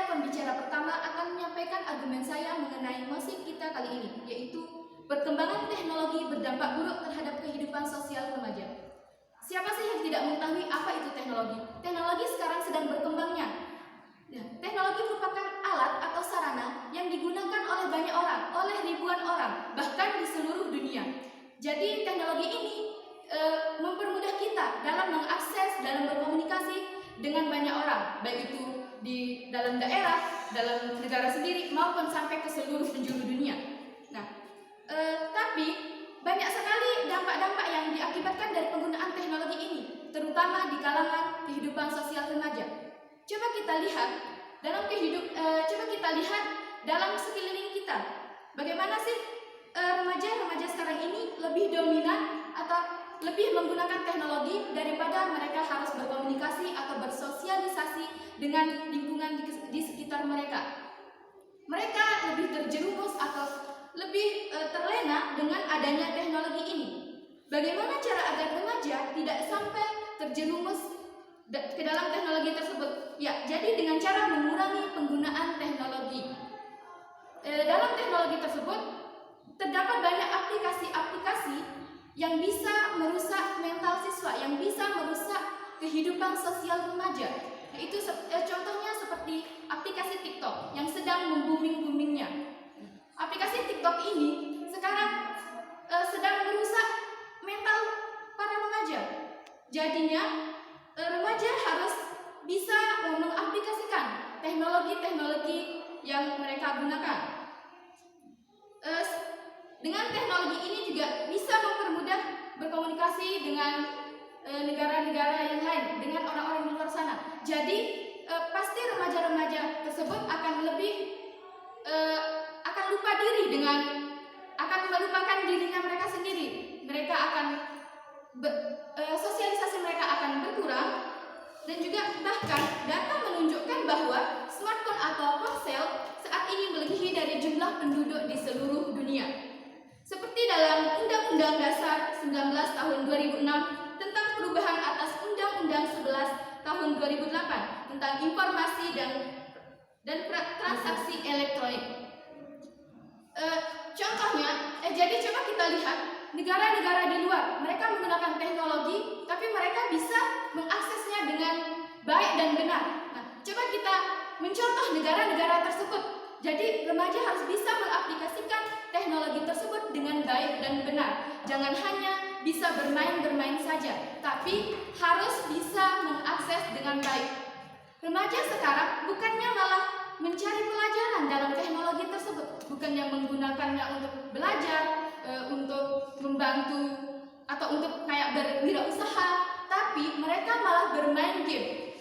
pembicara pertama akan menyampaikan argumen saya mengenai mosi kita kali ini, yaitu perkembangan teknologi berdampak buruk terhadap kehidupan sosial remaja. Siapa sih yang tidak mengetahui apa itu teknologi? Teknologi sekarang sedang berkembangnya. Teknologi merupakan alat atau sarana yang digunakan oleh banyak orang, oleh ribuan orang, bahkan di seluruh dunia. Jadi teknologi ini mempermudah kita dalam mengakses, dalam berkomunikasi dengan banyak orang, baik itu di dalam daerah, dalam negara sendiri, maupun sampai ke seluruh penjuru dunia. Tapi banyak sekali dampak-dampak yang diakibatkan dari penggunaan teknologi ini, terutama di kalangan kehidupan sosial remaja. Coba kita lihat dalam sekeliling kita, bagaimana sih remaja-remaja sekarang ini lebih dominan atau lebih menggunakan teknologi daripada mereka harus berkomunikasi atau bersosialisasi dengan lingkungan di sekitar mereka. Mereka lebih terjerumus atau lebih terlena dengan adanya teknologi ini. Bagaimana cara agar remaja tidak sampai terjerumus ke dalam teknologi tersebut? Ya, jadi dengan cara mengurangi penggunaan teknologi. Dalam teknologi tersebut terdapat banyak aplikasi-aplikasi yang bisa merusak mental siswa, yang bisa merusak kehidupan sosial remaja. Yaitu contohnya seperti aplikasi TikTok yang sedang membooming-boomingnya. Aplikasi TikTok ini sekarang sedang merusak mental para remaja. Jadinya remaja harus bisa mengaplikasikan teknologi-teknologi yang mereka gunakan. Dengan teknologi ini juga bisa mempermudah berkomunikasi dengan negara-negara yang lain, dengan orang-orang di luar sana. Jadi pasti remaja-remaja tersebut akan akan melupakan dirinya mereka sendiri. Mereka akan sosialisasi mereka akan berkurang, dan juga bahkan data menunjukkan bahwa smartphone atau ponsel saat ini melebihi dari jumlah penduduk di seluruh dunia. Seperti dalam Undang-Undang Dasar 19 tahun 2006 tentang perubahan atas Undang-Undang 11 tahun 2008 tentang informasi dan transaksi elektronik. Jadi coba kita lihat negara-negara di luar, mereka menggunakan teknologi, tapi mereka bisa mengaksesnya dengan baik dan benar. Nah, coba kita mencontoh negara-negara tersebut. Jadi remaja harus bisa mengaplikasikan teknologi tersebut dengan baik dan benar. Jangan hanya bisa bermain-bermain saja, tapi harus bisa mengakses dengan baik. Remaja sekarang bukannya malah mencari pelajaran dalam teknologi tersebut, bukannya menggunakannya untuk belajar, untuk membantu atau untuk kayak berwirausaha, tapi mereka malah bermain game.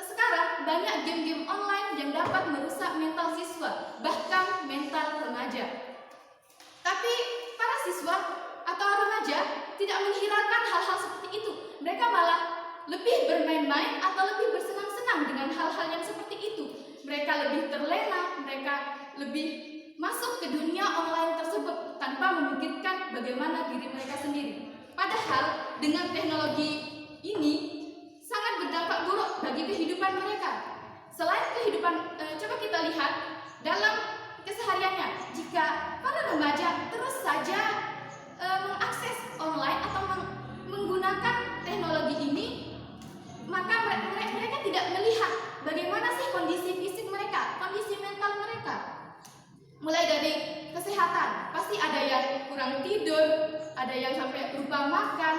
Sekarang banyak game-game online yang dapat merusak mental siswa, bahkan mental remaja. Tapi para siswa atau remaja tidak menghiraukan hal-hal seperti itu. Mereka malah lebih bermain-main atau lebih bersenang-senang dengan hal-hal yang seperti itu. Mereka lebih terlena, mereka lebih masuk ke dunia online tersebut tanpa memikirkan bagaimana diri mereka sendiri. Padahal dengan teknologi ini sangat berdampak buruk bagi kehidupan mereka. Selain kehidupan, coba kita lihat dalam kesehariannya. Jika para remaja terus saja mengakses online atau menggunakan teknologi ini, maka mereka tidak melihat bagaimana sih kondisi fisik mereka, kondisi mental mereka. Mulai dari kesehatan, pasti ada yang kurang tidur, ada yang sampai lupa makan,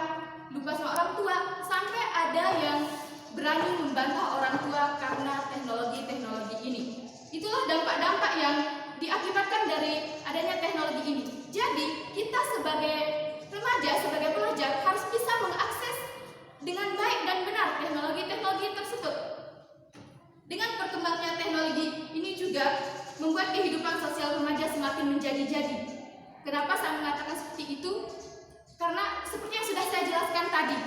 lupa sama orang tua, sampai ada yang berani membantah orang tua karena teknologi-teknologi ini. Itulah dampak-dampak yang diakibatkan dari adanya teknologi ini. Jadi, kita sebagai remaja, sebagai pelajar harus bisa mengakses dengan baik dan benar teknologi-teknologi tersebut. Dengan perkembangannya teknologi ini juga membuat kehidupan sosial remaja semakin menjadi-jadi. Kenapa saya mengatakan seperti itu? Karena seperti yang sudah saya jelaskan tadi,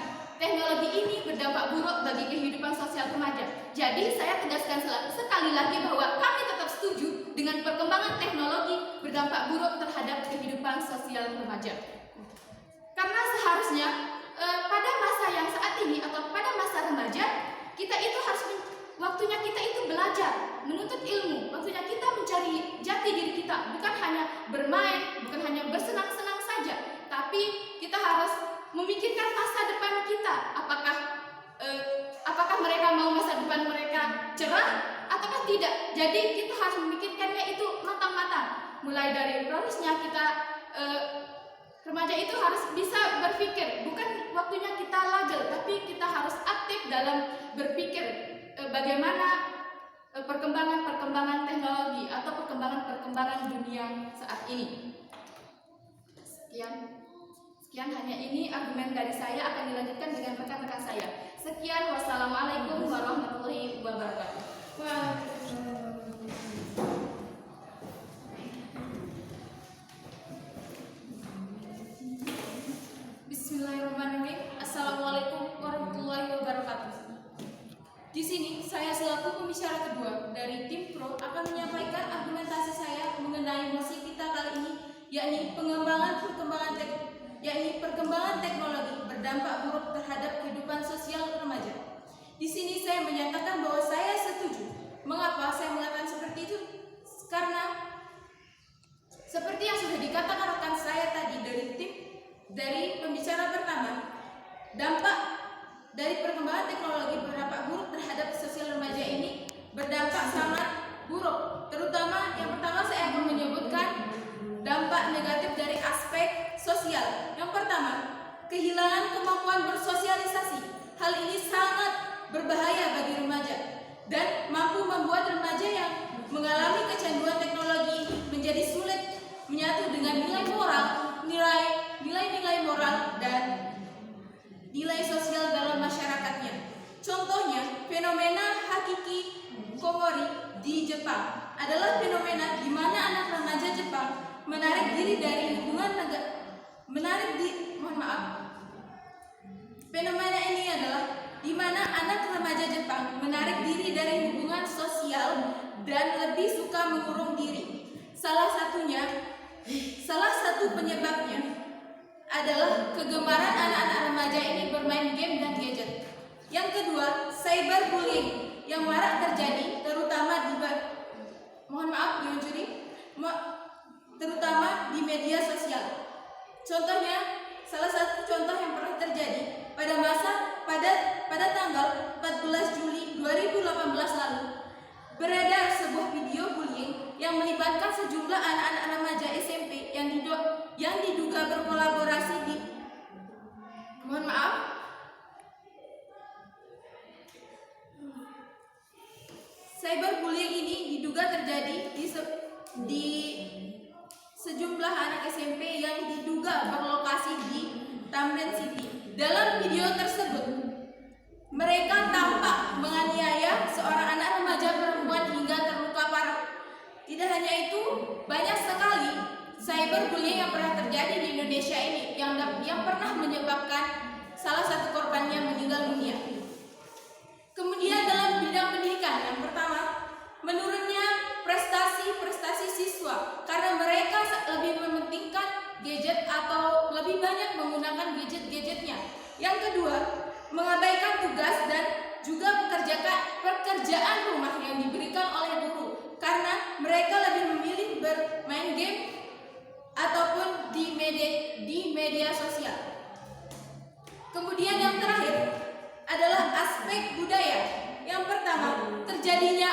teknologi ini berdampak buruk bagi kehidupan sosial remaja. Jadi saya tegaskan sekali lagi bahwa kami tetap setuju dengan perkembangan teknologi berdampak buruk terhadap kehidupan sosial remaja. Karena seharusnya pada masa yang saat ini atau pada masa remaja, kita itu harus waktunya kita itu belajar, menuntut ilmu, waktunya kita mencari jati diri kita, bukan hanya bermain, bukan hanya bersenang-senang saja, tapi kita harus memikirkan masa depan kita. Apakah mereka mau masa depan mereka cerah ataukah tidak? Jadi kita harus memikirkannya itu matang-matang. Mulai dari prosesnya kita remaja itu harus bisa berpikir, bukan waktunya kita lajal, tapi kita harus aktif dalam berpikir bagaimana perkembangan teknologi atau perkembangan dunia saat ini. Sekian hanya ini argumen dari saya, akan dilanjutkan dengan rekan-rekan saya. Sekian, wassalamualaikum warahmatullahi wabarakatuh. Bismillahirrahmanirrahim. Assalamualaikum warahmatullahi wabarakatuh. Di sini saya selaku pembicara kedua dari tim Pro akan menyampaikan argumentasi saya mengenai mosi kita kali ini, yakni perkembangan teknologi berdampak buruk terhadap kehidupan sosial remaja. Di sini saya menyatakan bahwa saya setuju. Mengapa saya mengatakan seperti itu? Karena seperti yang sudah dikatakan rekan saya tadi dari pembicara pertama, dampak dari perkembangan teknologi berdampak buruk terhadap sosial remaja ini berdampak sangat buruk. Terutama yang pertama saya akan menyebutkan dampak negatif dari aspek sosial. Yang pertama, kehilangan kemampuan bersosialisasi. Hal ini sangat berbahaya bagi remaja dan mampu membuat remaja yang mengalami kecanduan teknologi menjadi sulit menyatu dengan nilai-nilai moral dan nilai sosial dalam masyarakatnya. Contohnya, fenomena Hakiki Komori di Jepang adalah fenomena di mana anak remaja Jepang menarik diri dari lingkungan Fenomena ini adalah di mana anak remaja Jepang menarik diri dari hubungan sosial dan lebih suka mengurung diri. Salah satu penyebabnya adalah kegemaran anak-anak remaja ini bermain game dan gadget. Yang kedua, cyberbullying yang marak terjadi terutama di media sosial. Contohnya, salah satu contoh yang pernah terjadi pada tanggal 14 Juli 2018 lalu, beredar sebuah video bullying yang melibatkan sejumlah anak-anak remaja SMP yang diduga berkolaborasi di Cyberbullying ini diduga terjadi di sejumlah anak SMP yang diduga berlokasi di Tamrin City. Dalam video tersebut, mereka tampak menganiaya seorang anak remaja perempuan hingga terluka parah. Tidak hanya itu, banyak sekali cyberbullying yang pernah terjadi di Indonesia ini yang pernah menyebabkan salah satu korbannya meninggal dunia. Kemudian dalam bidang pendidikan, yang pertama, menurunnya prestasi siswa karena mereka lebih mementingkan gadget atau lebih banyak menggunakan gadgetnya. Yang kedua, mengabaikan tugas dan juga pekerjaan rumah yang diberikan oleh guru karena mereka lebih memilih bermain game ataupun di media sosial. Kemudian yang terakhir adalah aspek budaya. Yang pertama, terjadinya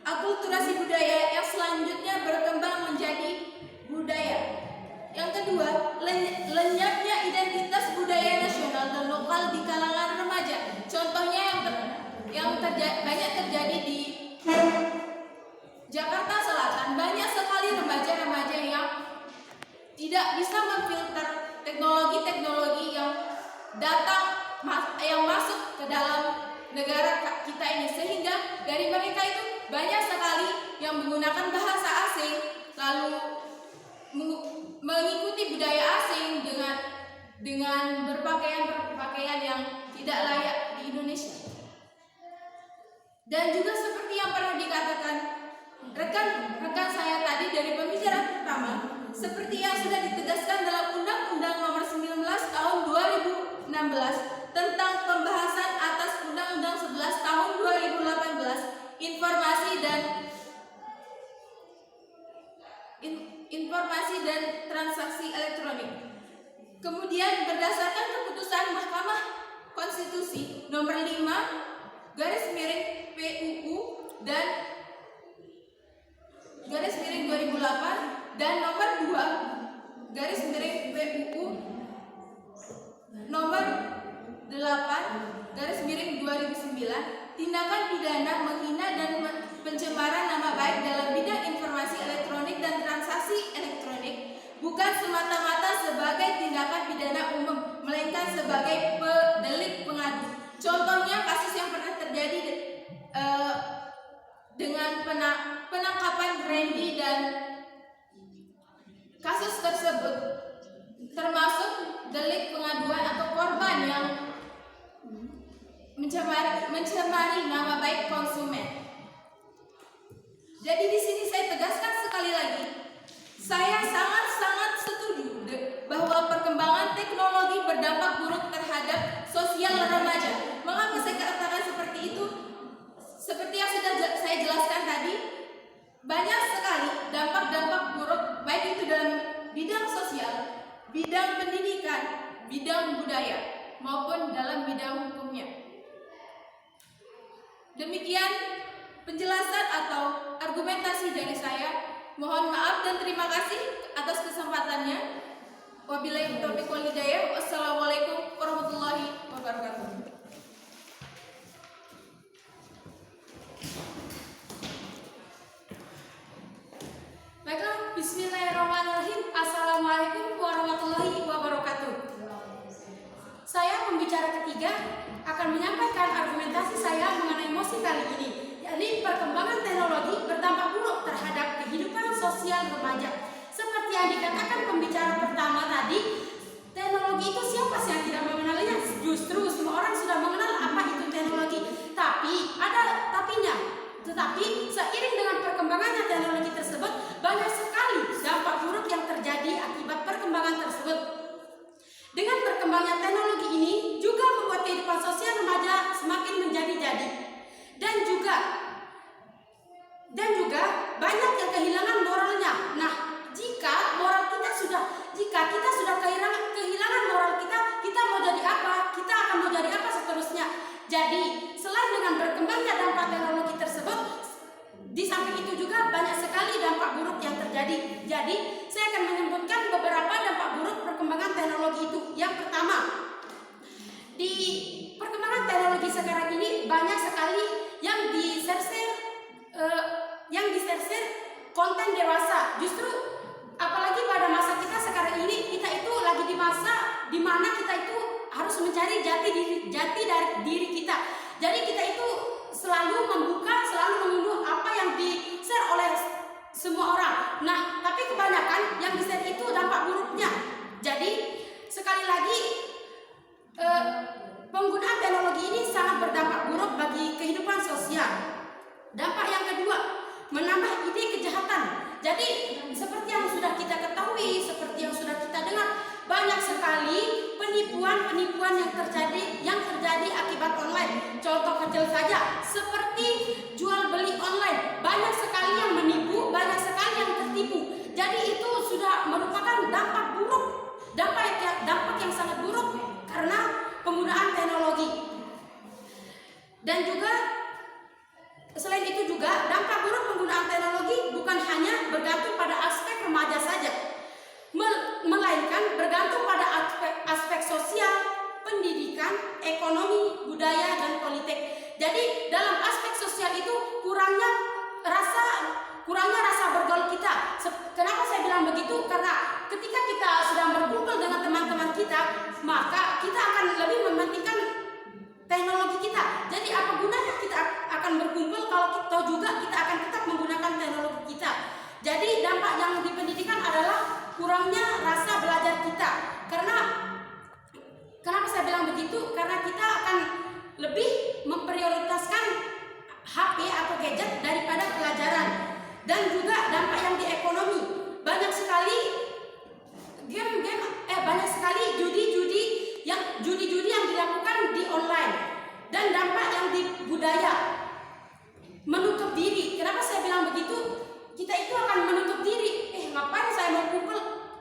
akulturasi budaya yang selanjutnya berkembang menjadi budaya. Yang kedua, lenyapnya identitas budaya nasional dan lokal di kalangan remaja. Contohnya yang banyak terjadi di Jakarta Selatan, banyak sekali remaja-remaja yang tidak bisa memfilter teknologi yang masuk ke dalam negara kita ini, sehingga dari mereka itu banyak sekali yang menggunakan bahasa asing lalu mengikuti budaya asing dengan berpakaian yang tidak layak di Indonesia. Dan juga seperti yang pernah dikatakan rekan saya tadi dari pembicara pertama, seperti yang sudah ditegaskan dalam Undang-Undang Nomor 19 Tahun 2016 tentang pembahasan atas Undang-Undang 11 Tahun Kemudian berdasarkan keputusan Mahkamah Konstitusi nomor 5 garis miring PUU dan garis miring 2008 dan nomor 2 garis miring PUU nomor 8 garis miring 2009, tindakan pidana menghina dan pencemaran nama baik dalam bidang informasi elektronik dan transaksi elektronik bukan semata-mata sebagai tindakan pidana umum, melainkan sebagai delik pengadu. Contohnya kasus yang pernah terjadi dengan penangkapan Randy, dan kasus tersebut termasuk delik pengaduan atau korban yang mencemari nama baik konsumen. Jadi di sini saya tegaskan sekali lagi, saya sangat-sangat setuju bahwa perkembangan teknologi berdampak buruk terhadap sosial remaja. Mengapa saya katakan seperti itu? Seperti yang sudah saya jelaskan tadi, banyak sekali dampak-dampak buruk baik itu dalam bidang sosial, bidang pendidikan, bidang budaya, maupun dalam bidang hukumnya. Demikian penjelasan atau argumentasi dari saya. Mohon maaf dan terima kasih atas kesempatannya. Wabillahi taufiq wal hidayah. Wassalamualaikum warahmatullahi wabarakatuh. Baiklah, bismillahirrahmanirrahim. Assalamualaikum warahmatullahi wabarakatuh. Saya pembicara ketiga akan menyampaikan argumentasi saya mengenai mosi kali ini, yakni perkembangan teknologi berdampak buruk terhadap kehidupan sosial remaja. Seperti yang dikatakan pembicara pertama tadi, teknologi itu siapa sih yang tidak mengenalinya? Justru semua orang sudah mengenal apa itu teknologi. Tapi ada tapinya. Tetapi seiring dengan perkembangannya teknologi tersebut, banyak sekali dampak buruk yang terjadi akibat perkembangan tersebut. Dengan berkembangnya teknologi ini juga membuat kehidupan sosial remaja semakin menjadi-jadi, dan juga banyak yang kehilangan moralnya. Nah, jika kita sudah kehilangan moral kita mau jadi apa? Kita akan mau jadi apa seterusnya? Jadi, selain dengan berkembangnya dampak teknologi tersebut, di samping itu juga banyak sekali dampak buruk yang terjadi. Jadi, saya akan menyebutkan beberapa dampak buruk perkembangan teknologi itu. Yang pertama, di perkembangan teknologi sekarang ini banyak sekali yang disersir konten dewasa. Justru apalagi pada masa kita sekarang ini, kita itu lagi di masa di mana kita itu harus mencari jati dari diri kita. Jadi kita itu selalu membuka, selalu mengunduh apa yang di-share oleh semua orang. Nah, tapi kebanyakan yang di-share itu dampak buruknya. Jadi sekali lagi penggunaan teknologi ini sangat berdampak buruk bagi kehidupan sosial. Dampak yang kedua, menambah ide kejahatan. Jadi seperti yang sudah kita ketahui, seperti yang sudah kita dengar, banyak sekali penipuan yang terjadi akibat online. Contoh kecil saja, seperti jual beli online. Banyak sekali yang menipu, banyak sekali yang tertipu. Jadi itu sudah merupakan dampak buruk, dampak yang sangat buruk karena penggunaan teknologi. Dan juga selain itu juga dampak buruk penggunaan teknologi bukan hanya bergantung pada aspek remaja saja, melainkan bergantung pada aspek sosial, pendidikan, ekonomi, budaya, dan politik. Jadi dalam aspek sosial itu kurangnya rasa bergaul kita. Kenapa saya bilang begitu? Karena ketika kita sedang berkumpul dengan teman-teman kita, maka kita akan lebih mementingkan teknologi kita. Jadi apa gunanya kita akan berkumpul kalau kita juga kita akan tetap menggunakan teknologi kita. Jadi dampak yang di pendidikan adalah kurangnya rasa belajar kita. Karena kenapa saya bilang begitu? Karena kita akan lebih memprioritaskan HP atau gadget daripada pelajaran. Dan juga dampak yang di ekonomi, banyak sekali banyak sekali judi-judi yang dilakukan di online. Dan dampak yang di budaya, menutup diri. Kenapa saya bilang begitu? Kita itu akan menutup diri. Ngapain saya mau kumpul?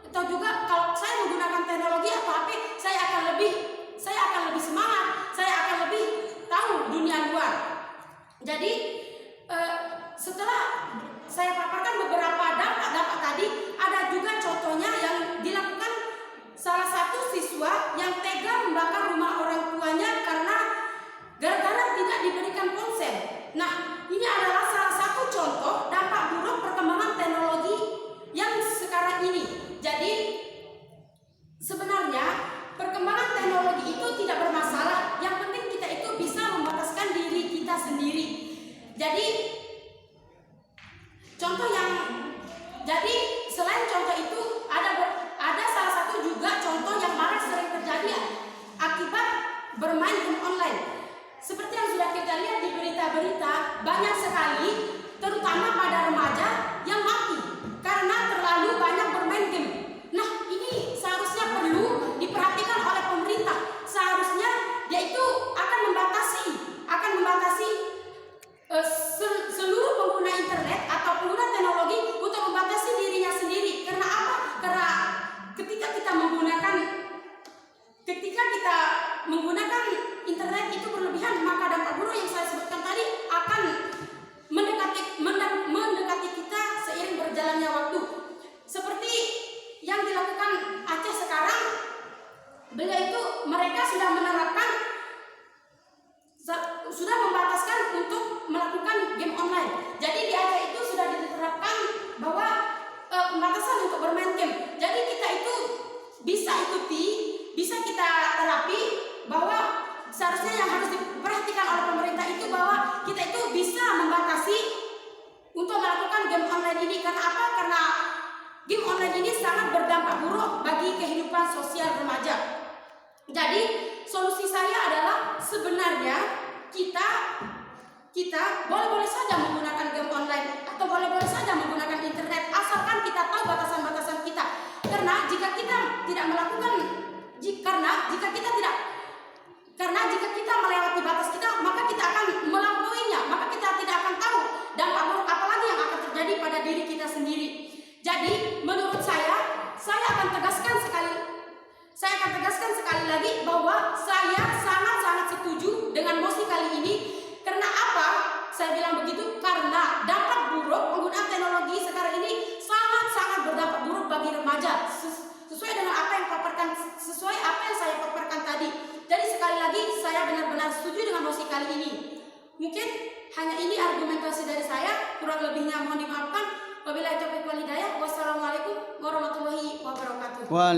Atau juga kalau saya menggunakan teknologi, apa Jadi setelah saya paparkan beberapa dampak tadi, ada juga contohnya yang dilakukan salah satu siswa yang tega membakar rumah orang tuanya karena gara-gara tidak diberikan ponsel. Nah, ini adalah salah satu contoh dampak buruk perkembangan teknologi yang sekarang ini. Jadi sebenarnya perkembangan teknologi itu tidak bermasalah. Yang penting kita itu bisa membataskan diri kita sendiri. Jadi selain contoh itu ada salah satu juga contoh yang malah sering terjadi akibat bermain game online. Seperti yang sudah kita lihat di berita-berita, banyak sekali terutama pada remaja yang mati karena terlalu banyak bermain game. Nah, ini seharusnya perlu diperhatikan oleh pemerintah. Seharusnya dia itu akan membatasi seluruh pengguna internet atau pengguna teknologi untuk membatasi dirinya sendiri. Karena apa? Karena ketika kita menggunakan internet itu berlebihan, maka dampak buruk yang saya sebutkan tadi akan mendekati kita seiring berjalannya waktu. Seperti yang dilakukan Aceh sekarang, mereka sudah menerapkan, sudah membataskan untuk melakukan game online. Jadi di Aceh itu sudah diterapkan bahwa pembatasan untuk bermain game. Jadi kita itu bisa kita terapi bahwa seharusnya yang harus diperhatikan oleh pemerintah itu bahwa kita itu bisa membatasi untuk melakukan game online ini. Karena apa? Karena game online ini sangat berdampak buruk bagi kehidupan sosial remaja. Jadi solusi saya adalah sebenarnya kita boleh-boleh saja menggunakan game online atau boleh-boleh saja menggunakan internet, asalkan kita tahu batasan-batasan kita. Karena jika kita melewati batas kita, maka kita akan melampauinya, maka kita tidak akan tahu dampak buruk apalagi yang akan terjadi pada diri kita sendiri. Jadi menurut saya akan tegaskan sekali lagi bahwa saya sangat-sangat setuju dengan mosi kali ini. Karena apa saya bilang begitu? Karena dampak buruk penggunaan teknologi sekarang ini sangat-sangat berdampak buruk bagi remaja. Sesuai apa yang saya paparkan tadi. Jadi sekali lagi saya benar-benar setuju dengan mosi kali ini. Mungkin hanya ini argumentasi dari saya, kurang lebihnya mohon dimaafkan. Wabillahi taufiq wal hidayah. Wassalamualaikum warahmatullahi wabarakatuh.